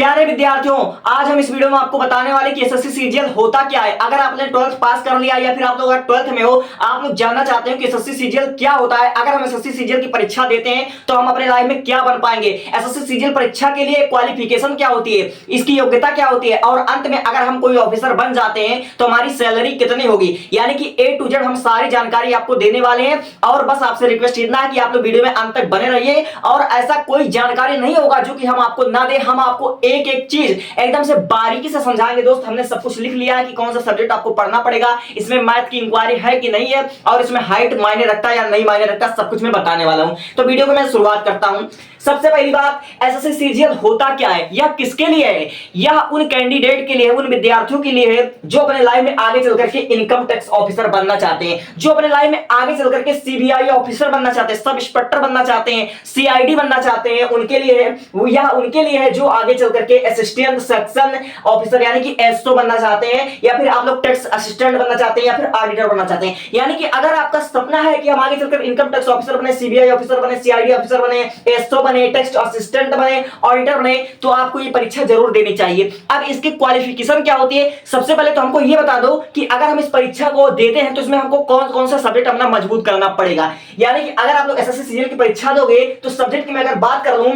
प्यारे विद्यार्थियों, आज हम इस वीडियो में आपको बताने वाले कि एसएससी सीजीएल होता क्या है। अगर आपने 12th पास कर लिया या फिर आप लोग अगर 12th में हो, आप लोग जानना चाहते हो कि एसएससी सीजीएल क्या होता है। अगर हम एसएससी सीजीएल की परीक्षा देते हैं तो हम अपने लाइफ में क्या बन पाएंगे, एसएससी सीजीएल परीक्षा के लिए क्वालिफिकेशन क्या होती है, इसकी योग्यता क्या होती है, और अंत में अगर हम कोई ऑफिसर बन जाते हैं तो हमारी सैलरी कितनी होगी, यानी कि ए टू जेड हम सारी जानकारी आपको देने वाले हैं। और बस आपसे रिक्वेस्ट इतना है कि आप लोग वीडियो में अंत तक बने रहिए, और ऐसा कोई जानकारी नहीं होगा जो कि हम आपको ना दे। हम आपको एक एक चीज एकदम से बारीकी से समझाएंगे। दोस्त, हमने सब कुछ लिख लिया है कि कौन सा सब्जेक्ट आपको पढ़ना पड़ेगा, इसमें मैथ की इंक्वायरी है कि नहीं है, और इसमें हाइट मायने रखता है या नहीं मायने रखता, सब कुछ मैं बताने वाला हूं। तो वीडियो को मैं शुरुआत करता हूं। सबसे पहली बात, एसएससी सीजीएल होता क्या है, यह किसके लिए है? यह उन कैंडिडेट के लिए, उन विद्यार्थियों के लिए है जो अपने लाइफ में आगे चलकर के इनकम टैक्स ऑफिसर बनना चाहते हैं, जो अपने लाइफ में आगे चलकर के सीबीआई ऑफिसर बनना चाहते हैं, सब इंस्पेक्टर बनना चाहते हैं, सीआईडी बनना चाहते हैं, उनके लिए है। यह उनके लिए है जो आगे चलकर के असिस्टेंट सेक्शन ऑफिसर यानी कि एसओ बनना चाहते हैं, या फिर आप लोग टैक्स असिस्टेंट बनना चाहते हैं, या फिर ऑडिटर बनना चाहते हैं। यानी कि अगर आपका सपना है कि हम आगे चलकर इनकम टैक्स ऑफिसर बने, सीबीआई ऑफिसर बने, सीआईडी ऑफिसर बने, एसओ बने, टैक्स असिस्टेंट बने, ऑडिटर बने, तो आपको ये परीक्षा जरूर देनी चाहिए। अब इसकी क्वालिफिकेशन क्या होती है? सबसे पहले तो हमको ये बता दो कि अगर हम इस परीक्षा को देते हैं तो इसमें हमको कौन कौन सा सब्जेक्ट अपना मजबूत करना पड़ेगा। यानी कि अगर आप लोग एसएससी सीजीएल की परीक्षा दोगे तो सब्जेक्ट की मैं अगर बात कर लूं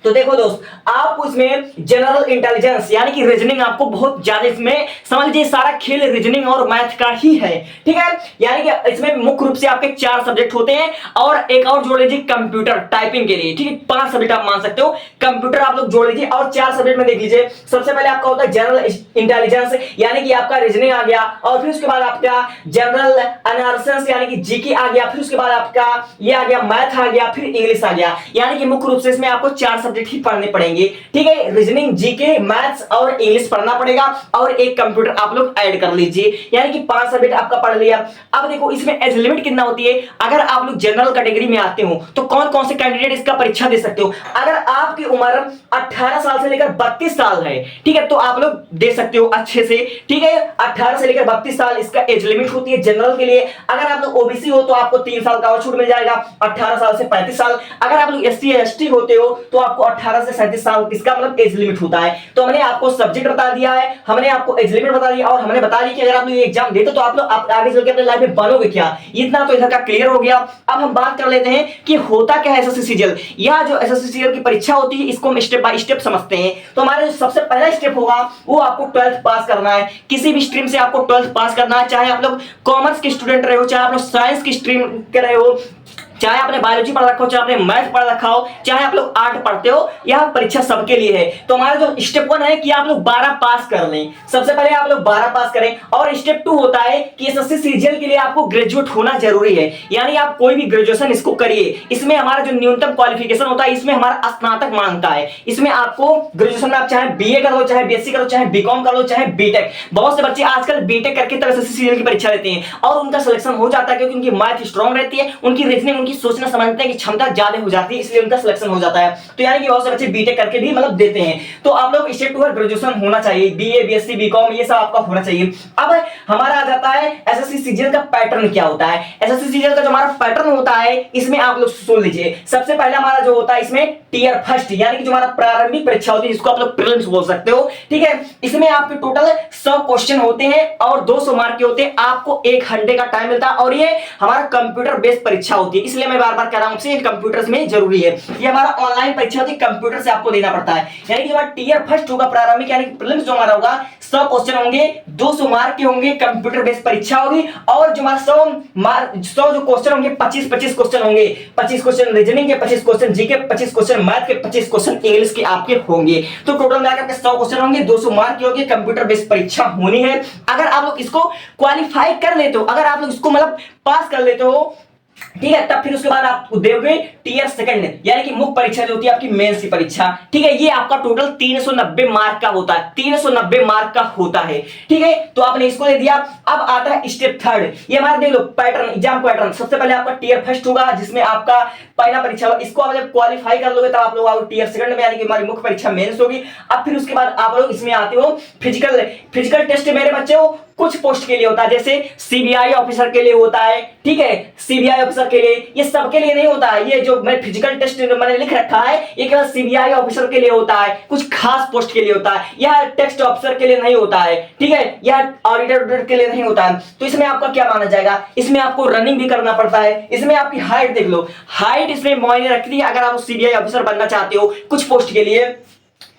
तो देखो दोस्त, आपको इसमें जनरल इंटेलिजेंस यानी कि रीजनिंग आपको बहुत ज्यादा, इसमें समझ लीजिए सारा खेल रीजनिंग और मैथ का ही है, ठीक है। यानी कि इसमें मुख्य रूप से आपके 4 सब्जेक्ट होते हैं, और एक और जोड़ लीजिए कंप्यूटर टाइपिंग के लिए, ठीक है। 5 सब्जेक्ट आप मान सकते हो, कंप्यूटर आप लोग जोड़ लीजिए, और 4 सब्जेक्ट में देख लीजिए। सबसे पहले आपका होता है जनरल इंटेलिजेंस यानी कि आपका रीजनिंग आ गया, और फिर उसके बाद आपका जनरल एनालिसिस यानी कि जीके आ गया, फिर उसके बाद आपका ये आ गया मैथ आ गया, फिर इंग्लिश आ गया। यानी कि मुख्य रूप से इसमें आपको 4 सब्जेक्ट ही पढ़ने पड़ेंगे, ठीक है। रीजनिंग, जीके, मैथ्स और इंग्लिश पढ़ना पड़ेगा, और एक कंप्यूटर आप लोग ऐड कर लीजिए, यानी कि 5 सब्जेक्ट आपका पढ़ लिया। अब देखो इसमें एज लिमिट कितना होती है। अगर आप लोग जनरल कैटेगरी में आते हो तो कौन कौन से कैंडिडेट इसका परीक्षा दे सकते हो? अगर आपकी उम्र 18 साल से लेकर 32 साल है, ठीक है, तो आप लोग दे सकते हो अच्छे से, ठीक है। 18 से लेकर 32 साल इसका एज लिमिट होती है जनरल के लिए। अगर आप लोग ओबीसी हो तो आपको 3 साल का और छूट मिल जाएगा, 18 साल से 35 साल। अगर आप लोग एससी एसटी होते हो तो आपको 18 से 37 साल इसका मतलब एज लिमिट होता है। तो हमने आपको सब्जेक्ट बता दिया है, हमने आपको एज लिमिट बता दिया, और हमने बता दिया कि अगर आप लोग ये एग्जाम देते तो आप लोग आगे चल के अपने लाइफ में बनोगे क्या। इतना तो इधर का क्लियर हो गया। अब हम बात कर लेते हैं कि होता क्या है एसएससी सीजीएल। यह जो एसएससी सीजीएल की परीक्षा होती है इसको हम स्टेप बाय स्टेप समझते हैं। तो हमारा जो सबसे पहला स्टेप होगा वो आपको 12th पास करना है। किसी भी स्ट्रीम से आपको 12th पास करना है, चाहे आप लोग कॉमर्स के स्टूडेंट रहे हो, चाहे आप लोग साइंस की स्ट्रीम के रहे हो, चाहे आपने बायोलॉजी पढ़ रखा हो, चाहे आपने मैथ पढ़ रखा हो, चाहे आप लोग आर्ट पढ़ते हो, यह परीक्षा सबके लिए है। तो हमारा जो स्टेप 1 है कि आप लोग 12 पास कर लें। सबसे पहले आप लोग 12 पास करें। और स्टेप 2 होता है कि एसएससी सीजीएल के लिए आपको ग्रेजुएट होना जरूरी है, यानी आप कोई भी ग्रेजुएशन इसको करिए। इसमें हमारा जो न्यूनतम क्वालिफिकेशन होता है इसमें हमारा स्नातक मांगता है। इसमें आपको ग्रेजुएशन में आप चाहे बीए कर लो, चाहे बीएससी कर लो, चाहे बीकॉम कर लो, चाहे बीटेक। बहुत से बच्चे आजकल बीटेक करके तब एसएससी सीजीएल की परीक्षा देते हैं और उनका सिलेक्शन हो जाता है, क्योंकि उनकी मैथ स्ट्रांग रहती है, उनकी रीजनिंग, उनकी सोचना समझने की क्षमता ज्यादा हो जाती है, इसलिए उनका सिलेक्शन हो जाता है। तो यानी कि बहुत से बच्चे बीटेक करके भी मतलब देते हैं। तो आप लोग स्टेप 2 ग्रेजुएशन होना चाहिए, बीए, बीएससी, बीकॉम ये सब आपका होना चाहिए। अब हमारा आ जाता है एसएससी सीजीएल का पैटर्न क्या होता है। एसएससी सीजीएल का जो हमारा पैटर्न होता है इसमें आप लोग सुन लीजिए। सबसे पहले हमारा जो होता है इसमें टियर फर्स्ट यानी कि जो हमारा प्रारंभिक परीक्षा होती है, जिसको आप लोग प्रीलिम्स बोल सकते हो, ठीक है। इसमें आपके टोटल 100 क्वेश्चन होते हैं और 200 मार्क के होते हैं। आपको 1 घंटे का टाइम मिलता है, और ये हमारा कंप्यूटर बेस्ड परीक्षा होती है, इसलिए मैं बार बार कह रहा हूं आपसे कंप्यूटर्स में जरूरी है। ये हमारा ऑनलाइन परीक्षा होती है, कंप्यूटर से आपको देना पड़ता है। यानी कि हमारा टियर फर्स्ट होगा प्रारंभिक यानी कि प्रीलिम्स जो हमारा होगा 100 क्वेश्चन होंगे, 200 मार्क के होंगे, कंप्यूटर बेस्ड परीक्षा होगी। और जो हमारा 100 जो क्वेश्चन होंगे 25 क्वेश्चन होंगे, 25 क्वेश्चन रीजनिंग के, 25 क्वेश्चन जीके, 25 क्वेश्चन मैथ के, 25 क्वेश्चन इंग्लिश के आपके होंगे। तो टोटल मिलाकर के 100 क्वेश्चन होंगे, 200 मार्क के होंगे, कंप्यूटर बेस्ड परीक्षा होनी है। अगर आप लोग इसको क्वालिफाई कर लेते हो, अगर आप लोग इसको मतलब पास कर लेते हो, ठीक है, तब फिर उसके बाद आप दोगे टियर सेकंड यानी कि मुख्य परीक्षा जो होती है आपकी मेंस की परीक्षा, ठीक है। ये आपका टोटल 390 मार्क का होता है, 390 मार्क का होता है, ठीक है। तो आपने इसको दे दिया। अब आता है स्टेप 3। ये हमारा देख लो पैटर्न, एग्जाम पैटर्न। सबसे पहले आपका टियर फर्स्ट होगा जिसमें आपका पहला परीक्षा होगा, इसको आप जब क्वालिफाई कर लोगे तब आप लोग आओगे टियर सेकंड में यानी कि हमारी मुख्य परीक्षा मेंस होगी। अब फिर उसके बाद आप लोग इसमें आते हो फिजिकल टेस्ट। मेरे बच्चे हो कुछ पोस्ट के लिए होता है, जैसे सीबीआई ऑफिसर के लिए होता है, ठीक है। सीबीआई ऑफिसर के लिए, ये सबके लिए नहीं होता है। ये जो मैं फिजिकल टेस्ट मैंने लिख रखा है ये केवल सीबीआई ऑफिसर के लिए होता है, कुछ खास पोस्ट के लिए होता है, यह टेक्स्ट ऑफिसर के लिए नहीं होता है, ठीक है, यह ऑडिटर के लिए नहीं होता है। तो इसमें आपका क्या माना जाएगा, इसमें आपको रनिंग भी करना पड़ता है, इसमें आपकी हाइट देख लो, हाइट इसमें मायने रखती है अगर आप सीबीआई ऑफिसर बनना चाहते हो कुछ पोस्ट के लिए,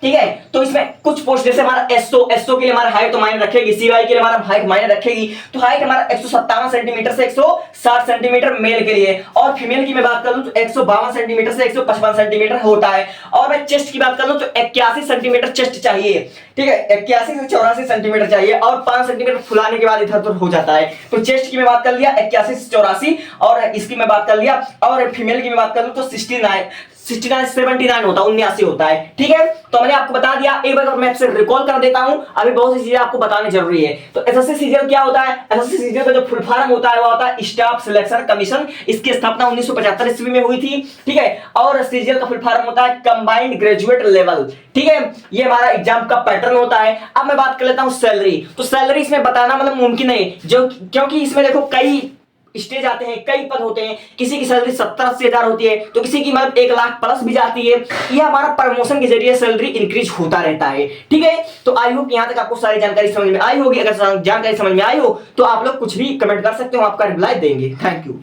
ठीक है। तो इसमें कुछ पोस्ट जैसे हमारा एसओ के लिए हमारा हाइट तो मायने रखेगी, सीवाई के लिए हमारा हाइट मायने रखेगी। तो हाइट हमारा 157 सेंटीमीटर से 160 सेंटीमीटर मेल के लिए, और फीमेल की मैं बात कर लूं तो 152 सेंटीमीटर से 155 सेंटीमीटर होता है। और मैं चेस्ट की बात कर लूं तो 81 सेंटीमीटर चेस्ट चाहिए, ठीक है, 81 से 84 सेंटीमीटर चाहिए, और 5 सेंटीमीटर फुलाने के बाद इधर उधर हो जाता है। तो चेस्ट की मैं बात कर लिया 81 से 84, और इसकी मैं बात कर लिया, और फीमेल की मैं बात कर लूं तो 79 होता है, 79 होता है, ठीक है। तो मैंने आपको बता दिया, एक बार मैं आपसे रिकॉल कर देता हूं, अभी बहुत सी चीजें आपको बतानी जरूरी है। तो एसएससी सीजीएल क्या होता है, एसएससी सीजीएल का जो फुल फॉर्म होता है वो होता है स्टाफ सिलेक्शन कमीशन। इसकी स्थापना 1975 ईस्वी में हुई थी, ठीक है। और सीजीएल का फुल फॉर्म होता है कंबाइंड ग्रेजुएट लेवल, ठीक है। ये हमारा एग्जाम का पैटर्न होता है। अब मैं बात कर लेता हूं सैलरी। तो सैलरी इसमें बताना मतलब मुमकिन नहीं, जो क्योंकि इसमें देखो कई स्टेज आते हैं, कई पद होते हैं, किसी की सैलरी 70-80 हजार होती है, तो किसी की मतलब 1 लाख प्लस भी जाती है। यह हमारा प्रमोशन के जरिए सैलरी इंक्रीज होता रहता है, ठीक है। तो आई होप यहां तक आपको सारी जानकारी समझ में आई होगी। अगर जानकारी समझ में आई हो तो आप लोग कुछ भी कमेंट कर सकते हो, आपका रिप्लाई देंगे। Thank you.